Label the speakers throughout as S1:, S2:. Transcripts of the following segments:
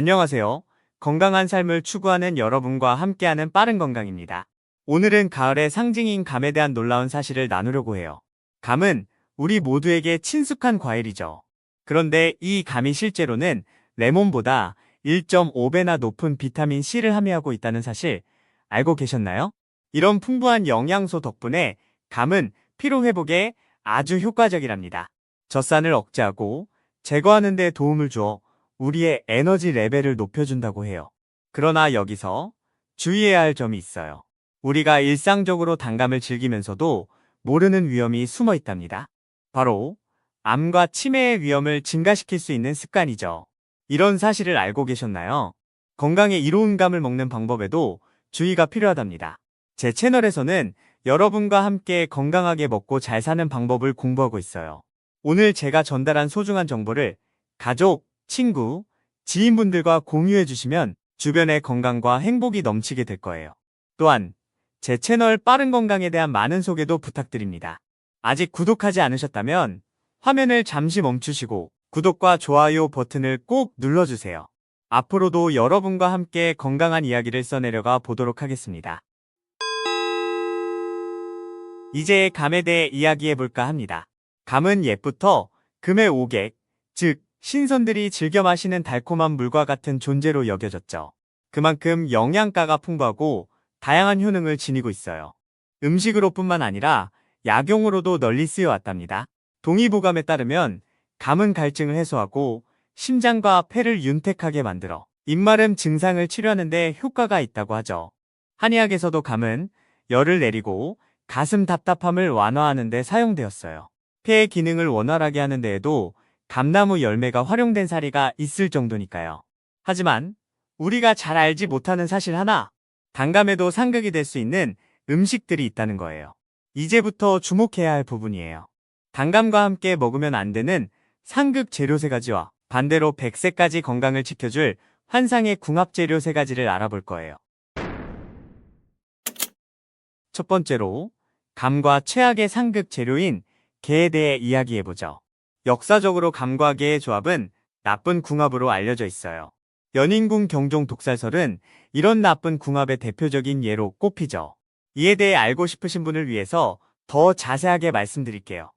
S1: 안녕하세요. 건강한 삶을 추구하는 여러분과 함께하는 빠른 건강입니다. 오늘은 가을의 상징인 감에 대한 놀라운 사실을 나누려고 해요. 감은 우리 모두에게 친숙한 과일이죠. 그런데 이 감이 실제로는 레몬보다 1.5배나 높은 비타민 C를 함유하고 있다는 사실 알고 계셨나요? 이런 풍부한 영양소 덕분에 감은 피로 회복에 아주 효과적이랍니다. 젖산을 억제하고 제거하는 데 도움을 주어 우리의 에너지 레벨을 높여준다고 해요. 그러나 여기서 주의해야 할 점이 있어요. 우리가 일상적으로 단감을 즐기면서도 모르는 위험이 숨어 있답니다. 바로 암과 치매의 위험을 증가시킬 수 있는 습관이죠. 이런 사실을 알고 계셨나요? 건강에 이로운 감을 먹는 방법에도 주의가 필요하답니다. 제 채널에서는 여러분과 함께 건강하게 먹고 잘 사는 방법을 공부하고 있어요. 오늘 제가 전달한 소중한 정보를 가족, 친구, 지인분들과 공유해 주시면 주변의 건강과 행복이 넘치게 될 거예요. 또한 제 채널 빠른 건강에 대한 많은 소개도 부탁드립니다. 아직 구독하지 않으셨다면 화면을 잠시 멈추시고 구독과 좋아요 버튼을 꼭 눌러주세요. 앞으로도 여러분과 함께 건강한 이야기를 써내려가 보도록 하겠습니다. 이제 감에 대해 이야기해볼까 합니다. 감은 옛부터 금의 오객, 즉 신선들이 즐겨 마시는 달콤한 물과 같은 존재로 여겨졌죠. 그만큼 영양가가 풍부하고 다양한 효능을 지니고 있어요. 음식으로 뿐만 아니라 약용으로도 널리 쓰여왔답니다. 동의보감에 따르면 감은 갈증을 해소하고 심장과 폐를 윤택하게 만들어 입마름 증상을 치료하는 데 효과가 있다고 하죠. 한의학에서도 감은 열을 내리고 가슴 답답함을 완화하는 데 사용되었어요. 폐의 기능을 원활하게 하는 데에도 감나무 열매가 활용된 사례가 있을 정도니까요. 하지만 우리가 잘 알지 못하는 사실 하나, 단감에도 상극이 될 수 있는 음식들이 있다는 거예요. 이제부터 주목해야 할 부분이에요. 단감과 함께 먹으면 안 되는 상극 재료 3가지와 반대로 100세까지 건강을 지켜줄 환상의 궁합 재료 3가지를 알아볼 거예요. 첫 번째로 감과 최악의 상극 재료인 게에 대해 이야기해보죠. 역사적으로 감과 게의 조합은 나쁜 궁합으로 알려져 있어요. 연인군 경종 독살설은 이런 나쁜 궁합의 대표적인 예로 꼽히죠. 이에 대해 알고 싶으신 분을 위해서 더 자세하게 말씀드릴게요.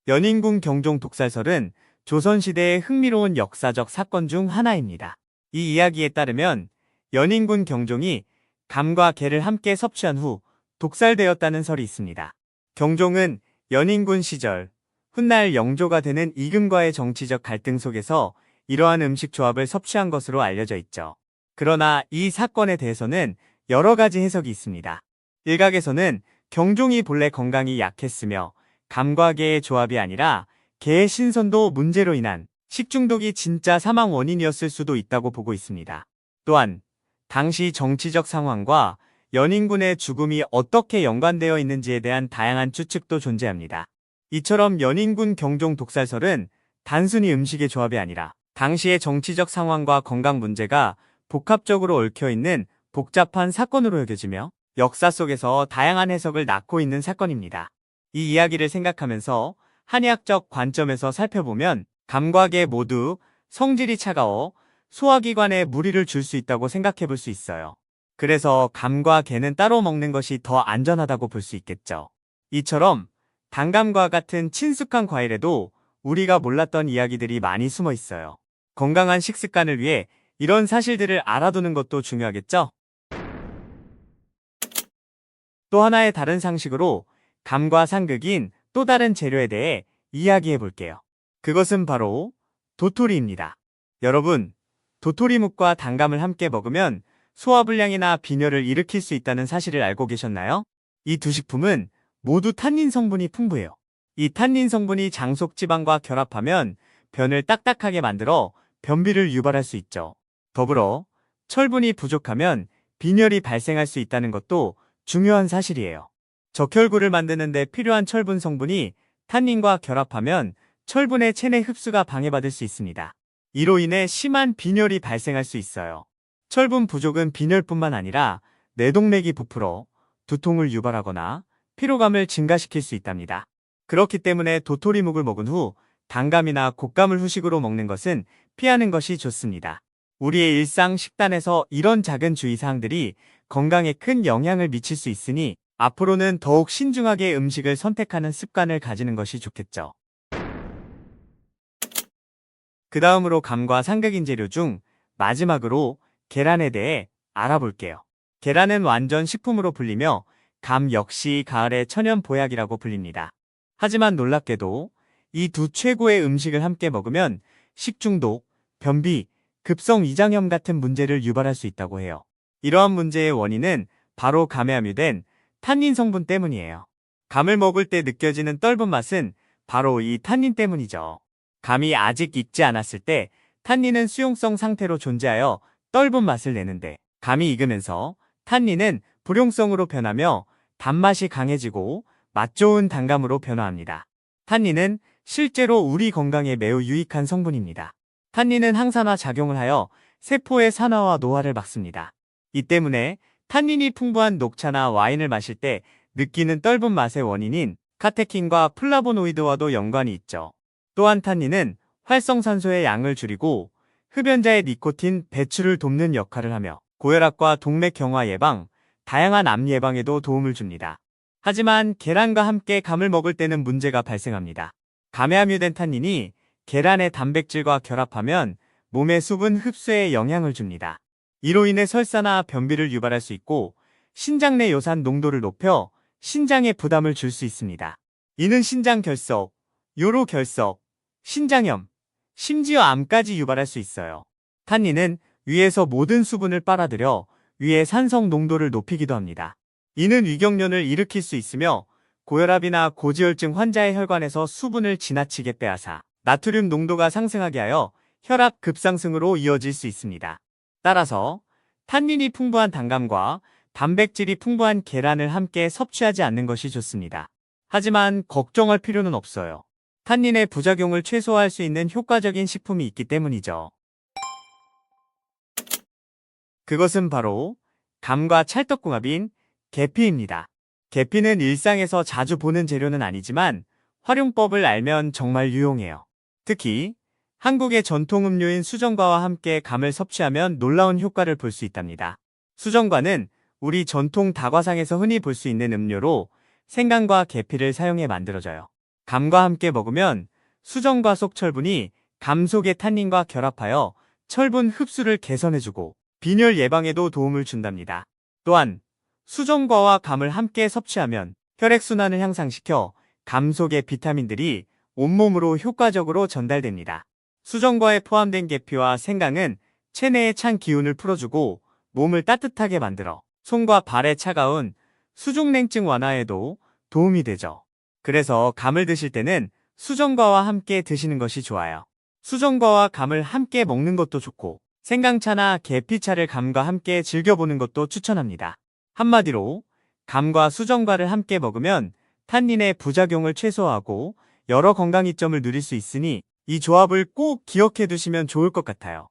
S1: 연인군 경종 독살설은 조선시대의 흥미로운 역사적 사건 중 하나입니다. 이 이야기에 따르면 연인군 경종이 감과 게를 함께 섭취한 후 독살되었다는 설이 있습니다. 경종은 연인군 시절 훗날 영조가 되는 이금과의 정치적 갈등 속에서 이러한 음식 조합을 섭취한 것으로 알려져 있죠. 그러나 이 사건에 대해서는 여러 가지 해석이 있습니다. 일각에서는 경종이 본래 건강이 약했으며 감과 게의 조합이 아니라 게의 신선도 문제로 인한 식중독이 진짜 사망 원인이었을 수도 있다고 보고 있습니다. 또한 당시 정치적 상황과 연인군의 죽음이 어떻게 연관되어 있는지에 대한 다양한 추측도 존재합니다. 이처럼 연인군 경종 독살설은 단순히 음식의 조합이 아니라 당시의 정치적 상황과 건강 문제가 복합적으로 얽혀있는 복잡한 사건으로 여겨지며 역사 속에서 다양한 해석을 낳고 있는 사건입니다. 이 이야기를 생각하면서 한의학적 관점에서 살펴보면 감과 게 모두 성질이 차가워 소화기관에 무리를 줄 수 있다고 생각해 볼 수 있어요. 그래서 감과 게는 따로 먹는 것이 더 안전하다고 볼 수 있겠죠. 이처럼 단감과 같은 친숙한 과일에도 우리가 몰랐던 이야기들이 많이 숨어 있어요. 건강한 식습관을 위해 이런 사실들을 알아두는 것도 중요하겠죠? 또 하나의 다른 상식으로 감과 상극인 또 다른 재료에 대해 이야기해 볼게요. 그것은 바로 도토리입니다. 여러분, 도토리묵과 단감을 함께 먹으면 소화불량이나 빈혈을 일으킬 수 있다는 사실을 알고 계셨나요? 이 두 식품은 모두 탄닌 성분이 풍부해요. 이 탄닌 성분이 장속지방과 결합하면 변을 딱딱하게 만들어 변비를 유발할 수 있죠. 더불어 철분이 부족하면 빈혈이 발생할 수 있다는 것도 중요한 사실이에요. 적혈구를 만드는 데 필요한 철분 성분이 탄닌과 결합하면 철분의 체내 흡수가 방해받을 수 있습니다. 이로 인해 심한 빈혈이 발생할 수 있어요. 철분 부족은 빈혈뿐만 아니라 뇌동맥이 부풀어 두통을 유발하거나 피로감을 증가시킬 수 있답니다. 그렇기 때문에 도토리묵을 먹은 후 단감이나 곶감을 후식으로 먹는 것은 피하는 것이 좋습니다. 우리의 일상 식단에서 이런 작은 주의사항들이 건강에 큰 영향을 미칠 수 있으니 앞으로는 더욱 신중하게 음식을 선택하는 습관을 가지는 것이 좋겠죠. 그 다음으로 감과 삼각인 재료 중 마지막으로 계란에 대해 알아볼게요. 계란은 완전 식품으로 불리며 감 역시 가을의 천연 보약이라고 불립니다. 하지만 놀랍게도 이 두 최고의 음식을 함께 먹으면 식중독, 변비, 급성 위장염 같은 문제를 유발할 수 있다고 해요. 이러한 문제의 원인은 바로 감에 함유된 탄닌 성분 때문이에요. 감을 먹을 때 느껴지는 떫은 맛은 바로 이 탄닌 때문이죠. 감이 아직 익지 않았을 때 탄닌은 수용성 상태로 존재하여 떫은 맛을 내는데, 감이 익으면서 탄닌은 불용성으로 변하며 단맛이 강해지고 맛 좋은 단감으로 변화합니다. 탄닌은 실제로 우리 건강에 매우 유익한 성분입니다. 탄닌은 항산화 작용을 하여 세포의 산화와 노화를 막습니다. 이 때문에 탄닌이 풍부한 녹차나 와인을 마실 때 느끼는 떫은 맛의 원인인 카테킨과 플라보노이드와도 연관이 있죠. 또한 탄닌은 활성산소의 양을 줄이고 흡연자의 니코틴 배출을 돕는 역할을 하며 고혈압과 동맥경화 예방, 다양한 암 예방에도 도움을 줍니다. 하지만 계란과 함께 감을 먹을 때는 문제가 발생합니다. 감에 함유된 탄닌이 계란의 단백질과 결합하면 몸의 수분 흡수에 영향을 줍니다. 이로 인해 설사나 변비를 유발할 수 있고 신장 내 요산 농도를 높여 신장에 부담을 줄 수 있습니다. 이는 신장 결석, 요로 결석, 신장염, 심지어 암까지 유발할 수 있어요. 탄닌은 위에서 모든 수분을 빨아들여 위의 산성 농도를 높이기도 합니다. 이는 위경련을 일으킬 수 있으며 고혈압이나 고지혈증 환자의 혈관에서 수분을 지나치게 빼앗아 나트륨 농도가 상승하게 하여 혈압 급상승으로 이어질 수 있습니다. 따라서 탄닌이 풍부한 단감과 단백질이 풍부한 계란을 함께 섭취하지 않는 것이 좋습니다. 하지만 걱정할 필요는 없어요. 탄닌의 부작용을 최소화할 수 있는 효과적인 식품이 있기 때문이죠. 그것은 바로 감과 찰떡궁합인 계피입니다. 계피는 일상에서 자주 보는 재료는 아니지만 활용법을 알면 정말 유용해요. 특히 한국의 전통 음료인 수정과와 함께 감을 섭취하면 놀라운 효과를 볼 수 있답니다. 수정과는 우리 전통 다과상에서 흔히 볼 수 있는 음료로 생강과 계피를 사용해 만들어져요. 감과 함께 먹으면 수정과 속 철분이 감 속의 탄닌과 결합하여 철분 흡수를 개선해주고 빈혈 예방에도 도움을 준답니다. 또한 수정과와 감을 함께 섭취하면 혈액순환을 향상시켜 감 속의 비타민들이 온몸으로 효과적으로 전달됩니다. 수정과에 포함된 계피와 생강은 체내의 찬 기운을 풀어주고 몸을 따뜻하게 만들어 손과 발의 차가운 수족냉증 완화에도 도움이 되죠. 그래서 감을 드실 때는 수정과와 함께 드시는 것이 좋아요. 수정과와 감을 함께 먹는 것도 좋고 생강차나 계피차를 감과 함께 즐겨보는 것도 추천합니다. 한마디로 감과 수정과를 함께 먹으면 탄닌의 부작용을 최소화하고 여러 건강 이점을 누릴 수 있으니 이 조합을 꼭 기억해 두시면 좋을 것 같아요.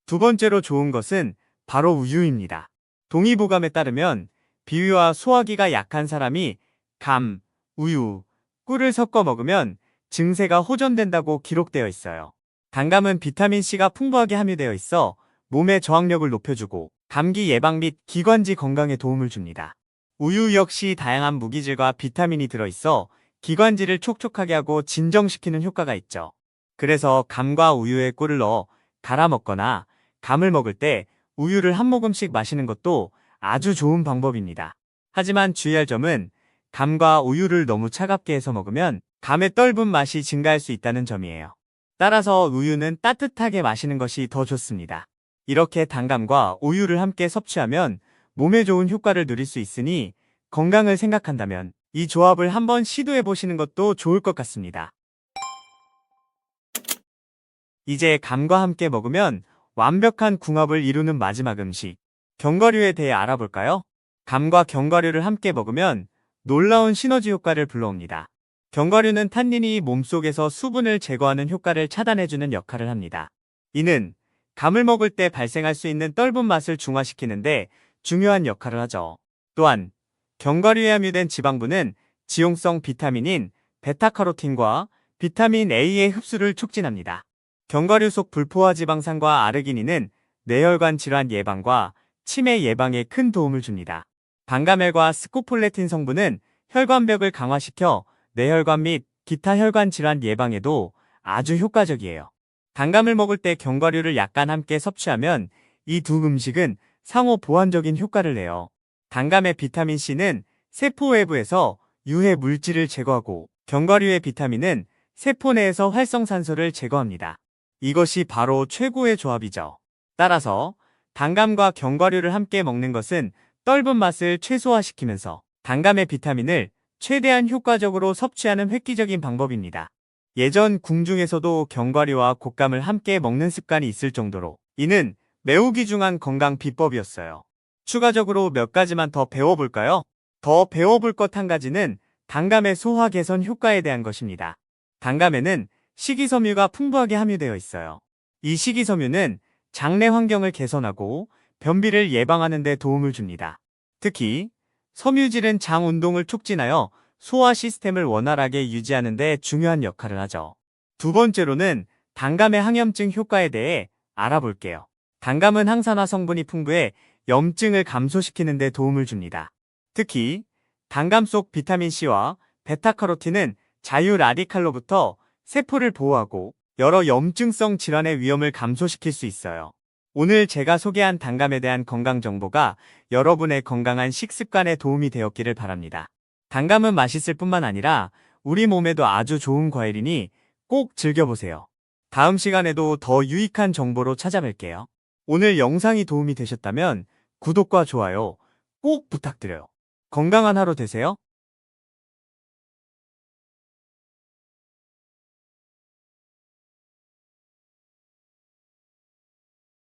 S1: 두 번째로 좋은 것은 바로 우유입니다. 동의보감에 따르면 비위와 소화기가 약한 사람이 감, 우유, 꿀을 섞어 먹으면 증세가 호전된다고 기록되어 있어요. 단감은 비타민C가 풍부하게 함유되어 있어 몸의 저항력을 높여주고 감기 예방 및 기관지 건강에 도움을 줍니다. 우유 역시 다양한 무기질과 비타민이 들어있어 기관지를 촉촉하게 하고 진정시키는 효과가 있죠. 그래서 감과 우유에 꿀을 넣어 갈아 먹거나 감을 먹을 때 우유를 한 모금씩 마시는 것도 아주 좋은 방법입니다. 하지만 주의할 점은 감과 우유를 너무 차갑게 해서 먹으면 감의 떫은 맛이 증가할 수 있다는 점이에요. 따라서 우유는 따뜻하게 마시는 것이 더 좋습니다. 이렇게 단감과 우유를 함께 섭취하면 몸에 좋은 효과를 누릴 수 있으니 건강을 생각한다면 이 조합을 한번 시도해 보시는 것도 좋을 것 같습니다. 이제 감과 함께 먹으면 완벽한 궁합을 이루는 마지막 음식, 견과류에 대해 알아볼까요? 감과 견과류를 함께 먹으면 놀라운 시너지 효과를 불러옵니다. 견과류는 탄닌이 몸속에서 수분을 제거하는 효과를 차단해주는 역할을 합니다. 이는 감을 먹을 때 발생할 수 있는 떫은 맛을 중화시키는데 중요한 역할을 하죠. 또한 견과류에 함유된 지방분은 지용성 비타민인 베타카로틴과 비타민 A의 흡수를 촉진합니다. 견과류 속 불포화 지방산과 아르기닌은 뇌혈관 질환 예방과 치매 예방에 큰 도움을 줍니다. 방가멜과 스코폴레틴 성분은 혈관벽을 강화시켜 뇌혈관 및 기타 혈관 질환 예방에도 아주 효과적이에요. 단감을 먹을 때 견과류를 약간 함께 섭취하면 이 두 음식은 상호 보완적인 효과를 내요. 단감의 비타민C는 세포 외부에서 유해 물질을 제거하고 견과류의 비타민은 세포 내에서 활성산소를 제거합니다. 이것이 바로 최고의 조합이죠. 따라서 단감과 견과류를 함께 먹는 것은 떫은 맛을 최소화시키면서 단감의 비타민을 최대한 효과적으로 섭취하는 획기적인 방법입니다. 예전 궁중에서도 견과류와 곶감을 함께 먹는 습관이 있을 정도로 이는 매우 귀중한 건강 비법이었어요. 추가적으로 몇 가지만 더 배워볼까요? 더 배워볼 것 한 가지는 단감의 소화 개선 효과에 대한 것입니다. 단감에는 식이섬유가 풍부하게 함유되어 있어요. 이 식이섬유는 장내 환경을 개선하고 변비를 예방하는 데 도움을 줍니다. 특히 섬유질은 장 운동을 촉진하여 소화 시스템을 원활하게 유지하는 데 중요한 역할을 하죠. 두 번째로는 단감의 항염증 효과에 대해 알아볼게요. 단감은 항산화 성분이 풍부해 염증을 감소시키는 데 도움을 줍니다. 특히 단감 속 비타민C와 베타카로틴은 자유 라디칼로부터 세포를 보호하고 여러 염증성 질환의 위험을 감소시킬 수 있어요. 오늘 제가 소개한 단감에 대한 건강 정보가 여러분의 건강한 식습관에 도움이 되었기를 바랍니다. 단감은 맛있을 뿐만 아니라 우리 몸에도 아주 좋은 과일이니 꼭 즐겨보세요. 다음 시간에도 더 유익한 정보로 찾아뵐게요. 오늘 영상이 도움이 되셨다면 구독과 좋아요 꼭 부탁드려요. 건강한 하루 되세요.